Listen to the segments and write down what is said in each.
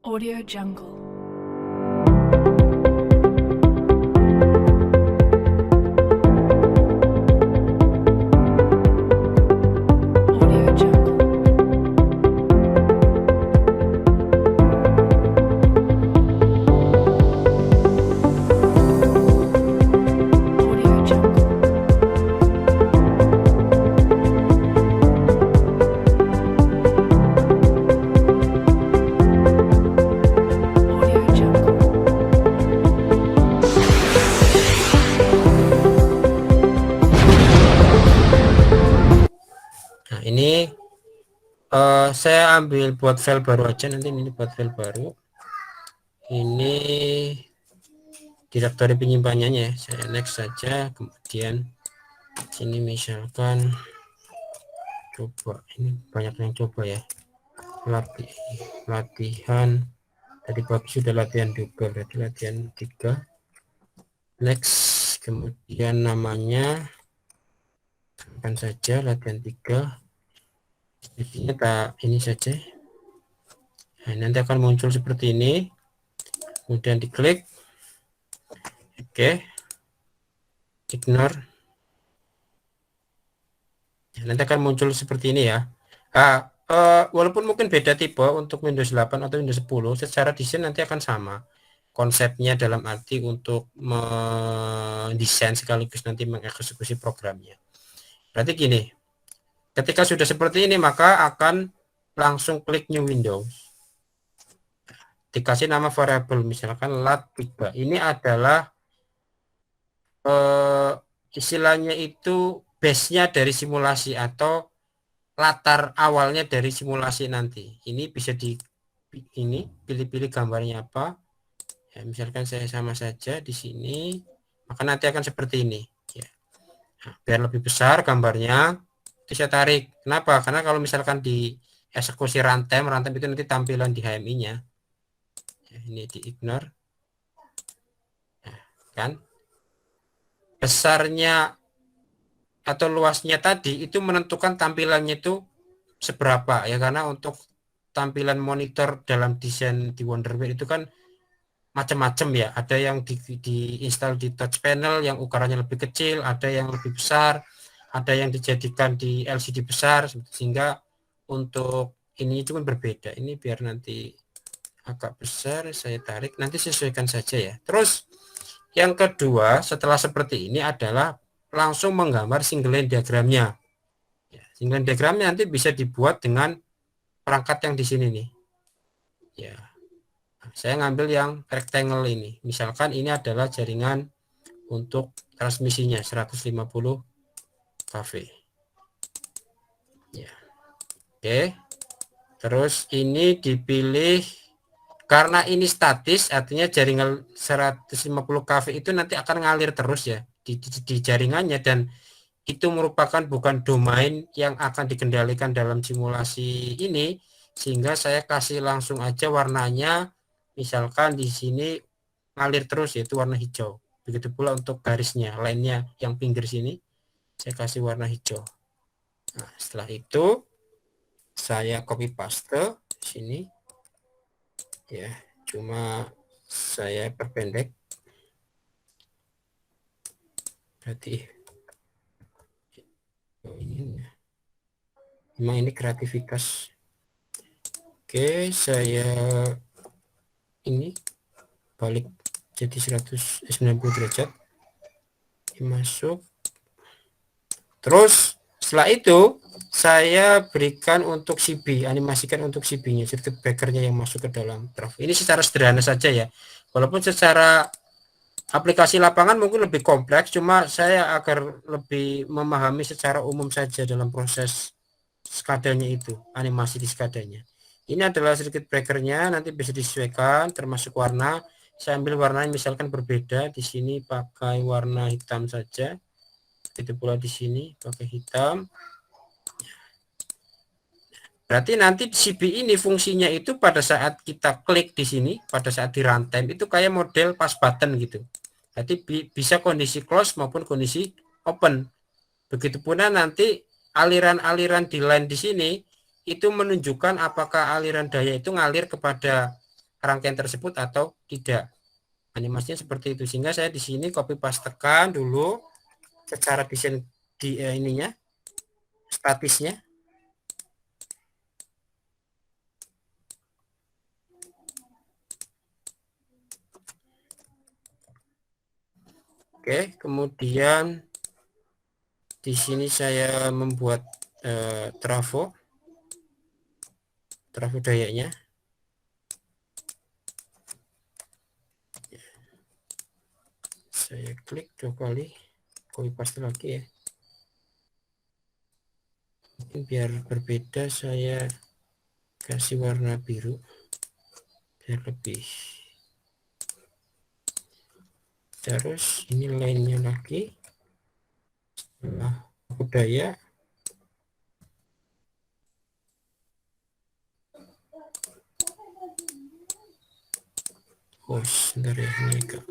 Audio Jungle. Audio Jungle. Audio Jungle. Audio Jungle. Nah, ini saya ambil buat file baru aja, nanti ini buat file baru. Ini direktori penyimpanannya ya. Saya next saja, kemudian sini misalkan coba, ini banyak yang coba ya. Latihan tadi pagi sudah latihan 2, berarti latihan 3. Next, kemudian namanya akan saja latihan 3. Ini saja. Nah, nanti akan muncul seperti ini, kemudian diklik, oke, ignore. Nanti akan muncul seperti ini ya. Walaupun mungkin beda tipe untuk Windows 8 atau Windows 10, secara desain nanti akan sama. Konsepnya dalam arti untuk mendesain sekaligus nanti mengeksekusi programnya. Berarti gini, ketika sudah seperti ini maka akan langsung klik New Windows. Dikasih nama variabel, misalkan lat3. Ini adalah istilahnya itu base-nya dari simulasi atau latar awalnya dari simulasi nanti. Ini bisa ini pilih-pilih gambarnya apa. Ya, misalkan saya sama saja di sini, maka nanti akan seperti ini. Ya. Nah, biar lebih besar gambarnya, itu saya tarik. Kenapa? Karena kalau misalkan di eksekusi runtime itu nanti tampilan di HMI-nya. Ya, ini di ignore. Nah, kan? Besarnya atau luasnya tadi itu menentukan tampilannya itu seberapa ya, karena untuk tampilan monitor dalam desain di Wonderware itu kan macam-macam ya, ada yang diinstal di touch panel yang ukurannya lebih kecil, ada yang lebih besar, ada yang dijadikan di LCD besar, sehingga untuk ini cuma berbeda. Ini biar nanti agak besar, saya tarik, nanti sesuaikan saja ya. Terus yang kedua setelah seperti ini adalah langsung menggambar single line diagramnya. Single line diagramnya nanti bisa dibuat dengan perangkat yang di sini nih. Ya, saya ngambil yang rectangle ini. Misalkan ini adalah jaringan untuk transmisinya 150 kV. Ya, oke. Terus ini dipilih karena ini statis, artinya jaringan 150 kV itu nanti akan ngalir terus ya di jaringannya, dan itu merupakan bukan domain yang akan dikendalikan dalam simulasi ini, sehingga saya kasih langsung aja warnanya, misalkan di sini ngalir terus yaitu warna hijau. Begitu pula untuk garisnya, lainnya yang pinggir sini saya kasih warna hijau. Nah, setelah itu saya copy paste sini ya, cuma saya perpendek, berarti memang ini kreativitas. Oke, saya ini balik jadi 190 derajat, masuk. Terus setelah itu saya berikan untuk CB, animasikan untuk CB-nya, circuit breaker-nya yang masuk ke dalam draft. Ini secara sederhana saja ya, walaupun secara aplikasi lapangan mungkin lebih kompleks, cuma saya agar lebih memahami secara umum saja dalam proses skadanya itu, animasi di skadanya. Ini adalah circuit breaker-nya, nanti bisa disesuaikan termasuk warna. Saya ambil warnanya misalkan berbeda, di sini pakai warna hitam saja. Itu pula di sini pakai hitam. Berarti nanti CB ini fungsinya itu pada saat kita klik di sini, pada saat di runtime itu kayak model pas button gitu. Jadi bisa kondisi close maupun kondisi open. Begitu pula nanti aliran-aliran di line di sini itu menunjukkan apakah aliran daya itu ngalir kepada rangkaian tersebut atau tidak. Animasinya seperti itu, sehingga saya di sini copy pastekan dulu secara desain di ininya statisnya. Oke, kemudian di sini saya membuat trafo dayanya. Saya klik 2 kali, copy paste lagi ya. Mungkin biar berbeda saya kasih warna biru biar lebih. Terus ini lainnya lagi. Nah, budaya. Oh, sebentar ya, ini agak.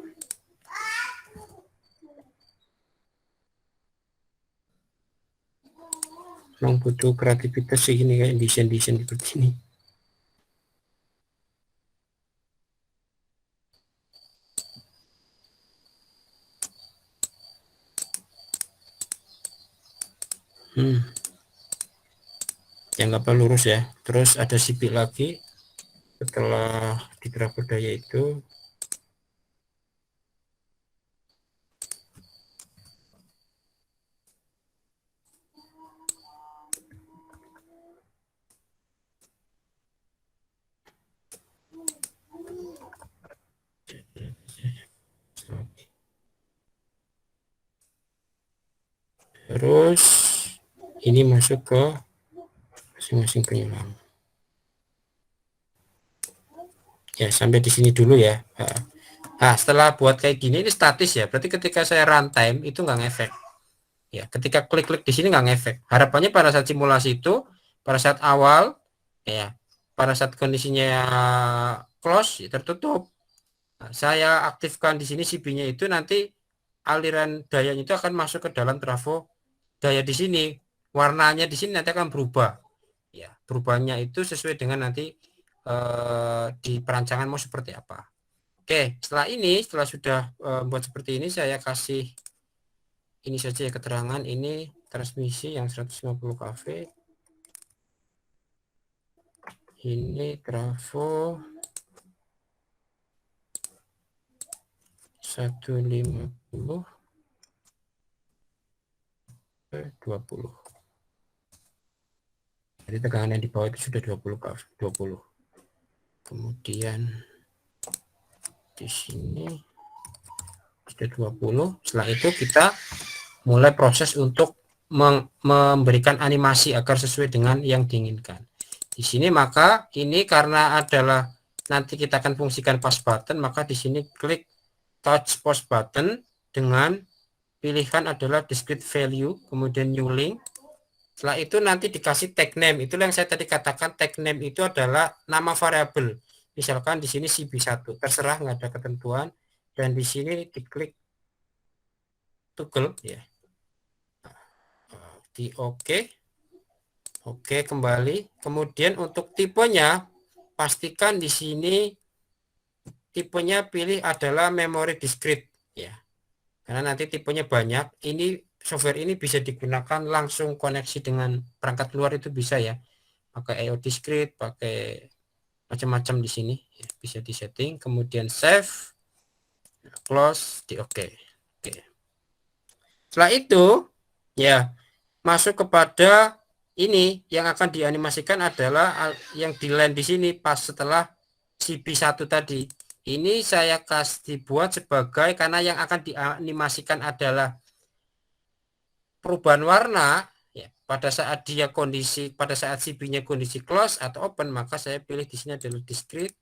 Memang butuh kreativitas sih ini kayak desain-desain seperti ini. Yang apa lurus ya. Terus ada sipil lagi setelah di graf budaya itu. Terus ini masuk ke masing-masing penyelam. Ya, sampai di sini dulu ya. Nah, setelah buat kayak gini, ini statis ya. Berarti ketika saya runtime itu nggak ngefek. Ya, ketika klik-klik di sini nggak ngefek. Harapannya pada saat simulasi itu, pada saat awal, ya, pada saat kondisinya close, ya, tertutup. Nah, saya aktifkan di sini CB-nya itu nanti aliran dayanya itu akan masuk ke dalam trafo daya di sini. Warnanya di sini nanti akan berubah. Ya, berubahnya itu sesuai dengan nanti di perancangan mau seperti apa. Oke, setelah ini, setelah sudah buat seperti ini, saya kasih ini saja ya keterangan. Ini transmisi yang 150 kV. Ini trafo 150 ke 20. Jadi tegangan yang di bawah itu sudah 20 kV, 20. Kemudian di sini sudah 20. Setelah itu kita mulai proses untuk memberikan animasi agar sesuai dengan yang diinginkan. Di sini maka ini karena adalah nanti kita akan fungsikan pause button, maka di sini klik touch pause button dengan pilihan adalah discrete value, kemudian new link. Setelah itu nanti dikasih tag name. Itulah yang saya tadi katakan, tag name itu adalah nama variabel. Misalkan di sini CB1, terserah nggak ada ketentuan, dan di sini diklik toggle ya. Di Oke, kembali. Kemudian untuk tipenya pastikan di sini tipenya pilih adalah memory discrete ya. Karena nanti tipenya banyak. Ini software ini bisa digunakan langsung koneksi dengan perangkat luar, itu bisa ya. Pakai IO discrete, pakai macam-macam di sini ya, bisa disetting. Kemudian save, close, di oke. Setelah itu ya masuk kepada ini yang akan dianimasikan adalah yang di line di sini pas setelah CB1 tadi. Ini saya kasih dibuat sebagai, karena yang akan dianimasikan adalah perubahan warna ya, pada saat dia kondisi, pada saat CB-nya kondisi close atau open, maka saya pilih di sini adalah discrete,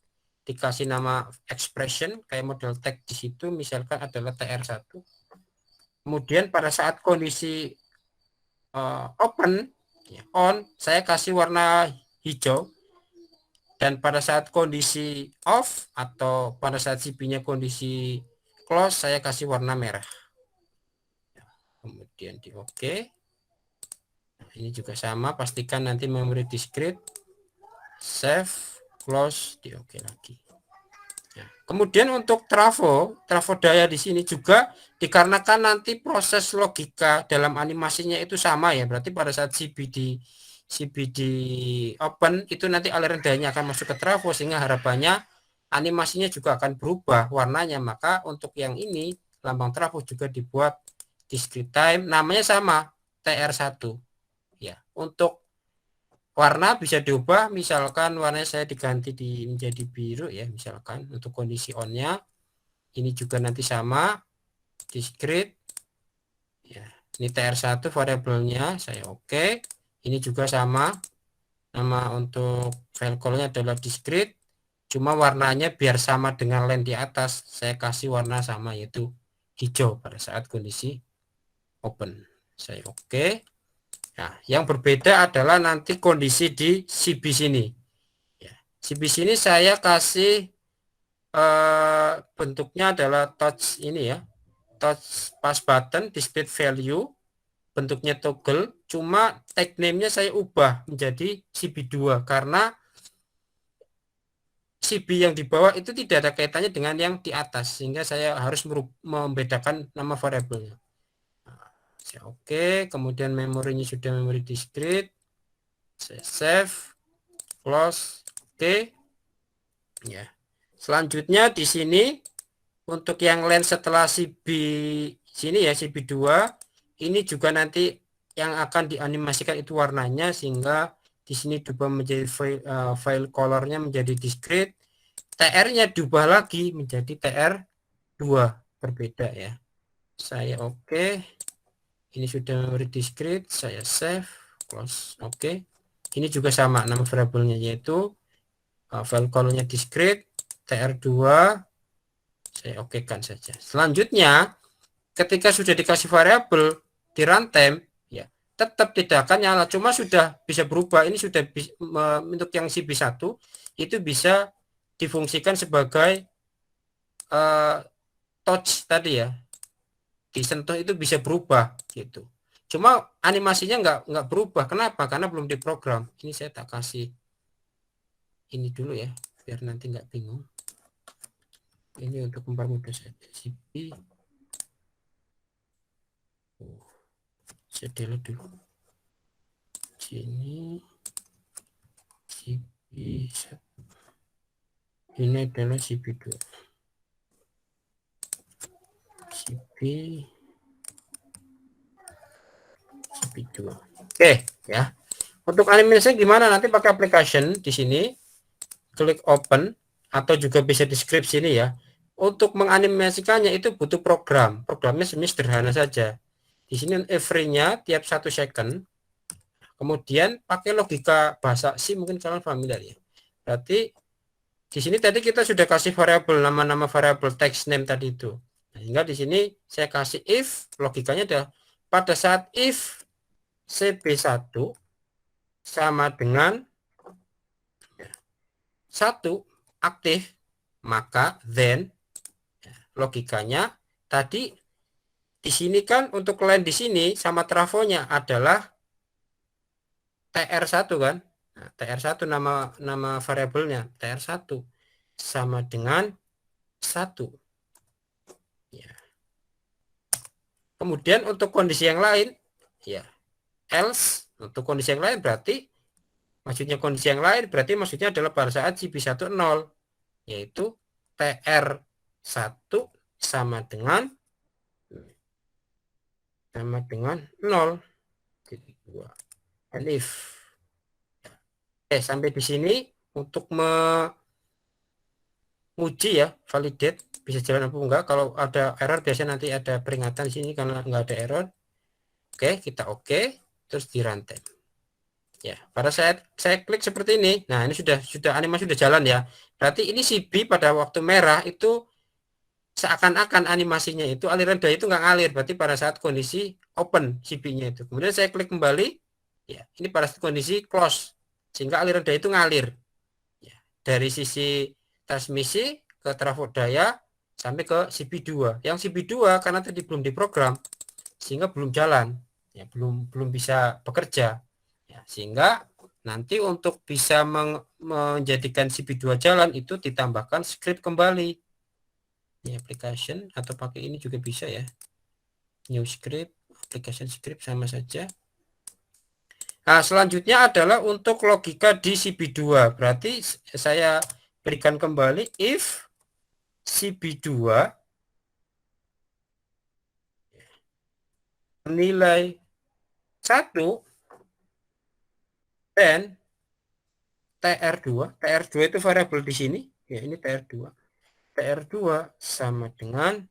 dikasih nama expression kayak model tag di situ, misalkan adalah TR1. Kemudian pada saat kondisi open ya, on, saya kasih warna hijau, dan pada saat kondisi off atau pada saat CB-nya kondisi close, saya kasih warna merah. Kemudian di oke. Nah, ini juga sama, pastikan nanti memory discrete, save, close, di oke lagi. Ya. Kemudian untuk trafo daya di sini juga dikarenakan nanti proses logika dalam animasinya itu sama ya. Berarti pada saat CBD open itu nanti aliran dayanya akan masuk ke trafo sehingga harapannya animasinya juga akan berubah warnanya. Maka untuk yang ini lambang trafo juga dibuat discrete time, namanya sama TR1 ya. Untuk warna bisa diubah, misalkan warnanya saya diganti menjadi biru ya, misalkan untuk kondisi on-nya. Ini juga nanti sama discrete ya. Ini TR1 variabelnya saya oke. Ini juga sama, nama untuk file call-nya adalah discrete, cuma warnanya biar sama dengan line di atas saya kasih warna sama yaitu hijau pada saat kondisi open. Saya oke. Nah, yang berbeda adalah nanti kondisi di CB sini. Ya, CB sini saya kasih bentuknya adalah touch ini ya, touch pass button display value, bentuknya toggle, cuma tag name-nya saya ubah menjadi CB2 karena CB yang di bawah itu tidak ada kaitannya dengan yang di atas sehingga saya harus membedakan nama variabelnya. Saya oke, kemudian memorinya sudah memori discrete, saya save, close, oke. Ya. Selanjutnya di sini untuk yang line setelah CB sini ya, CB2 ini juga nanti yang akan dianimasikan itu warnanya sehingga di sini diubah menjadi file colornya menjadi discrete, TR-nya diubah lagi menjadi TR2 berbeda ya. Saya oke. Ini sudah memori discrete, saya save, close, oke. Ini juga sama nama variabelnya yaitu file colornya discrete, TR2, saya okekan saja. Selanjutnya, ketika sudah dikasih variabel di runtime, ya tetap tidak akan nyala, cuma sudah bisa berubah. Ini sudah untuk yang CB1 itu bisa difungsikan sebagai touch tadi ya, disentuh itu bisa berubah gitu. Cuma animasinya nggak berubah. Kenapa? Karena belum diprogram. Ini saya tak kasih ini dulu ya, biar nanti nggak bingung. Ini untuk mempermudah saya. CB. Saya delete dulu. Sini. CB1. Ini adalah CB2. CB2. Oke, ya. Untuk animasinya gimana? Nanti pakai application di sini. Klik open atau juga bisa di script sini ya. Untuk menganimasikannya itu butuh program. Programnya sederhana saja. Di sini every-nya tiap 1 second. Kemudian pakai logika bahasa C, mungkin kalian familiar ya. Berarti di sini tadi kita sudah kasih variabel, nama-nama variabel text name tadi itu. Nah, hingga di sini saya kasih if, logikanya adalah pada saat if CB1 sama dengan 1 aktif, maka then logikanya tadi di sini kan untuk line di sini sama trafonya adalah TR1 kan. Nah, TR1 nama variabelnya TR1 sama dengan 1. Ya. Kemudian untuk kondisi yang lain ya else, untuk kondisi yang lain berarti maksudnya adalah pada saat CB1 0, yaitu TR1 sama dengan 0. Jadi 2. And if. Sampai di sini untuk menguji ya, validate bisa jalan apa enggak. Kalau ada error biasanya nanti ada peringatan di sini karena enggak ada error. Oke, kita oke, terus di runtime. Ya, pada saat saya klik seperti ini, nah ini sudah animasi sudah jalan ya. Berarti ini CB pada waktu merah itu seakan-akan animasinya itu aliran daya itu nggak ngalir. Berarti pada saat kondisi open CB-nya itu. Kemudian saya klik kembali, ya ini pada saat kondisi close, sehingga aliran daya itu ngalir. Ya, dari sisi transmisi ke trafo daya sampai ke CB2. Yang CB2 karena tadi belum diprogram, sehingga belum jalan, ya belum bisa bekerja. Ya, sehingga Nanti untuk bisa menjadikan CP2 jalan itu ditambahkan script kembali. Ini application atau pakai ini juga bisa ya. New script, application script sama saja. Nah, selanjutnya adalah untuk logika di CP2. Berarti saya berikan kembali if CP2 nilai 1 dan TR2 itu variabel di sini. Ya, ini TR2. TR2 sama dengan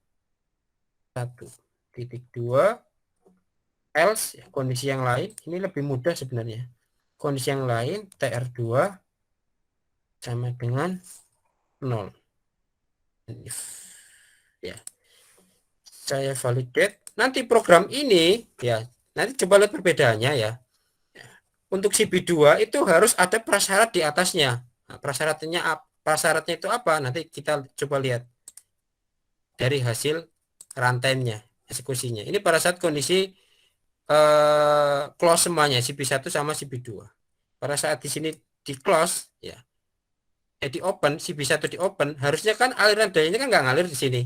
1.2 else ya, kondisi yang lain ini lebih mudah sebenarnya. Kondisi yang lain TR2 sama dengan 0. If ya, saya validate. Nanti program ini ya, nanti coba lihat perbedaannya ya. Untuk CP2 itu harus ada prasyarat di atasnya. Nah, prasyaratnya itu apa? Nanti kita coba lihat dari hasil runtime-nya, eksekusinya. Ini pada saat kondisi close semuanya CP1 sama CP2. Pada saat di sini di close ya, di open, CP1 di open, harusnya kan aliran dayanya kan nggak ngalir di sini.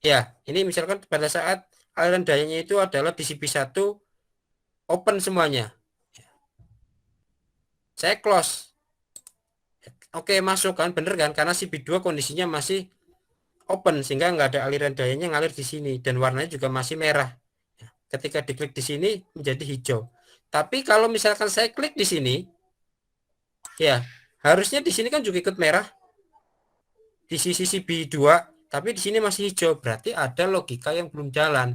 Ya, ini misalkan pada saat aliran dayanya itu adalah di CP1 open semuanya. Saya close. Oke, masuk kan, bener kan? Karena CP2 kondisinya masih open sehingga nggak ada aliran dayanya ngalir di sini dan warnanya juga masih merah. Ketika diklik di sini menjadi hijau. Tapi kalau misalkan saya klik di sini, ya harusnya di sini kan juga ikut merah di sisi CP2, tapi di sini masih hijau. Berarti ada logika yang belum jalan.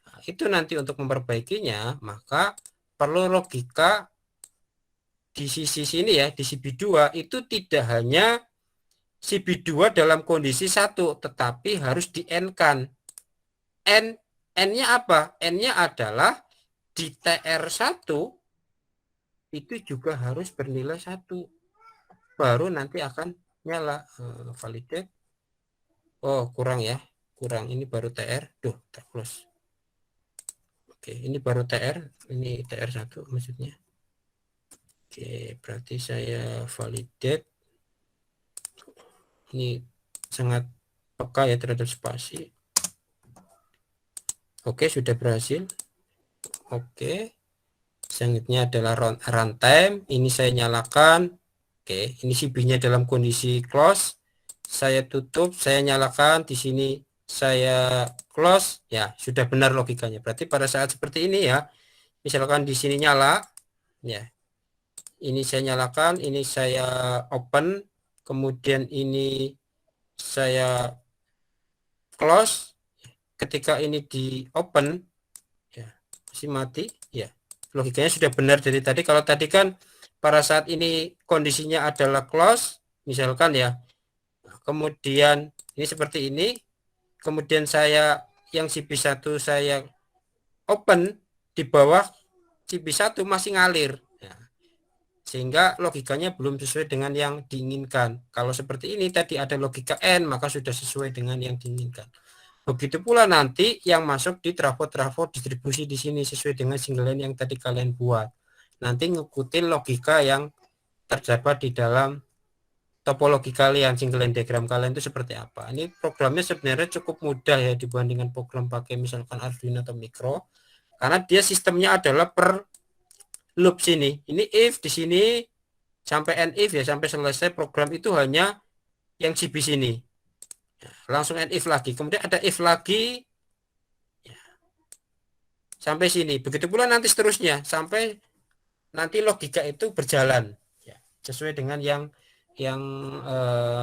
Nah, itu nanti untuk memperbaikinya, maka perlu logika di sisi sini ya, di CP2 itu tidak hanya CP2 dalam kondisi 1, tetapi harus di N-kan. N-nya apa? N-nya adalah di TR1 itu juga harus bernilai 1. Baru nanti akan nyala. Validate. Oh, kurang ya. Kurang. Ini baru TR. Duh, tak close. Oke, ini baru TR. Ini TR1 maksudnya. Oke, berarti saya validate. Ini sangat peka ya terhadap spasi. Oke, sudah berhasil. Oke. Selanjutnya adalah runtime. Ini saya nyalakan. Oke, ini CP-nya dalam kondisi close. Saya tutup, saya nyalakan. Di sini saya close. Ya, sudah benar logikanya. Berarti pada saat seperti ini ya, misalkan di sini nyala, ya. Ini saya nyalakan, ini saya open, kemudian ini saya close. Ketika ini di open, ya, masih mati, ya. Logikanya sudah benar dari tadi. Kalau tadi kan pada saat ini kondisinya adalah close, misalkan ya, kemudian ini seperti ini, kemudian saya yang CP1 saya open, di bawah CP1 masih ngalir ya, sehingga logikanya belum sesuai dengan yang diinginkan. Kalau seperti ini tadi ada logika N, maka sudah sesuai dengan yang diinginkan. Begitu pula nanti yang masuk di trafo-trafo distribusi di sini sesuai dengan single line yang tadi kalian buat. Nanti ngikutin logika yang terdapat di dalam topologi kalian, single line diagram kalian itu seperti apa. Ini programnya sebenarnya cukup mudah ya dibandingkan program pakai misalkan Arduino atau Micro, karena dia sistemnya adalah per loop sini. Ini if di sini sampai end if ya, sampai selesai program itu hanya yang CB sini. Langsung end if lagi, kemudian ada if lagi ya, sampai sini. Begitu pula nanti seterusnya sampai nanti logika itu berjalan ya, sesuai dengan yang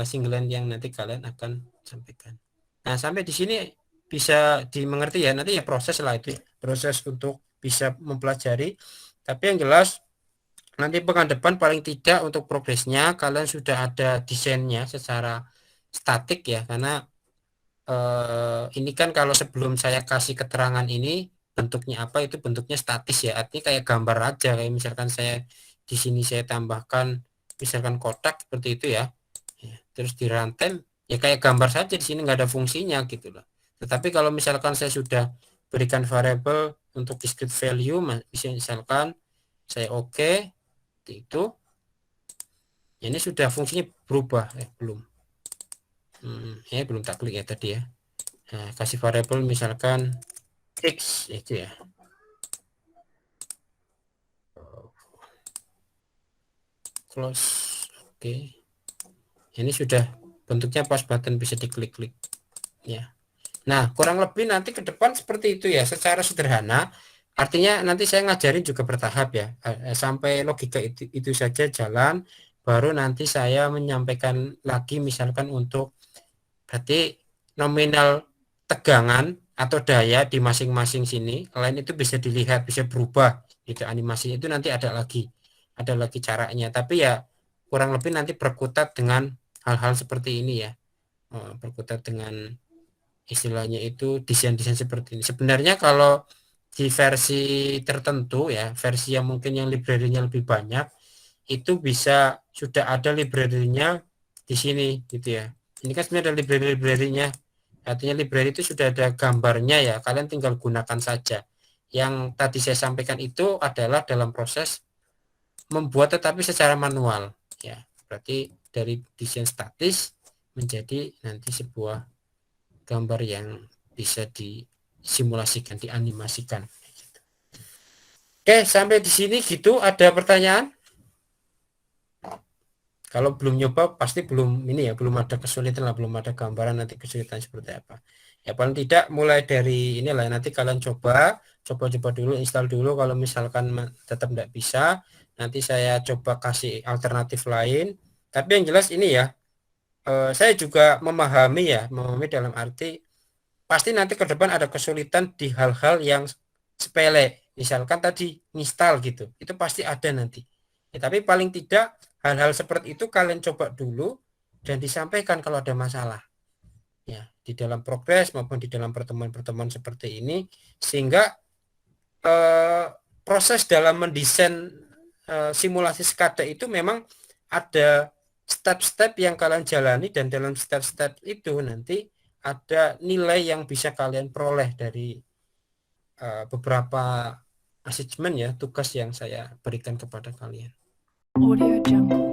single line yang nanti kalian akan sampaikan. Nah, sampai di sini bisa dimengerti ya, nanti ya proses lah itu ya, proses untuk bisa mempelajari. Tapi yang jelas nanti pekan depan paling tidak untuk progresnya kalian sudah ada desainnya secara statik ya, karena ini kan kalau sebelum saya kasih keterangan ini bentuknya apa, itu bentuknya statis ya, artinya kayak gambar aja, kayak misalkan saya di sini saya tambahkan misalkan kotak seperti itu ya, terus di runtime ya kayak gambar saja, di sini nggak ada fungsinya gitu loh. Tetapi kalau misalkan saya sudah berikan variabel untuk discrete value, misalkan saya oke, seperti itu. Ini sudah fungsinya berubah, belum. Belum tak klik ya tadi ya. Nah, kasih variabel misalkan x itu ya. Close. Oke. Ini sudah bentuknya pas button, bisa diklik-klik ya. Nah, kurang lebih nanti ke depan seperti itu ya, secara sederhana. Artinya nanti saya ngajarin juga bertahap ya, sampai logika itu saja jalan, baru nanti saya menyampaikan lagi misalkan untuk berarti nominal tegangan atau daya di masing-masing sini, lain itu bisa dilihat, bisa berubah gitu animasinya, itu nanti ada lagi caranya. Tapi ya kurang lebih nanti berkutat dengan hal-hal seperti ini ya. Berkutat dengan istilahnya itu desain-desain seperti ini. Sebenarnya kalau di versi tertentu ya, versi yang mungkin yang library-nya lebih banyak, itu bisa sudah ada library-nya di sini gitu ya. Ini kan sebenarnya ada library-nya. Artinya library itu sudah ada gambarnya ya, kalian tinggal gunakan saja. Yang tadi saya sampaikan itu adalah dalam proses membuat tetapi secara manual ya. Berarti dari desain statis menjadi nanti sebuah gambar yang bisa disimulasikan, dianimasikan. Oke, sampai di sini gitu. Ada pertanyaan? Kalau belum nyoba pasti belum ini ya, belum ada kesulitan lah, belum ada gambaran nanti kesulitan seperti apa. Ya paling tidak mulai dari inilah, nanti kalian coba dulu, install dulu. Kalau misalkan tetap tidak bisa, nanti saya coba kasih alternatif lain. Tapi yang jelas ini ya, saya juga memahami dalam arti pasti nanti ke depan ada kesulitan di hal-hal yang sepele. Misalkan tadi install gitu, itu pasti ada nanti. Ya, tapi paling tidak hal-hal seperti itu kalian coba dulu dan disampaikan kalau ada masalah. Ya, di dalam progres maupun di dalam pertemuan-pertemuan seperti ini, sehingga proses dalam mendesain simulasi SCADA itu memang ada step-step yang kalian jalani, dan dalam step-step itu nanti ada nilai yang bisa kalian peroleh dari beberapa asesmen ya, tugas yang saya berikan kepada kalian. Audio Jungle.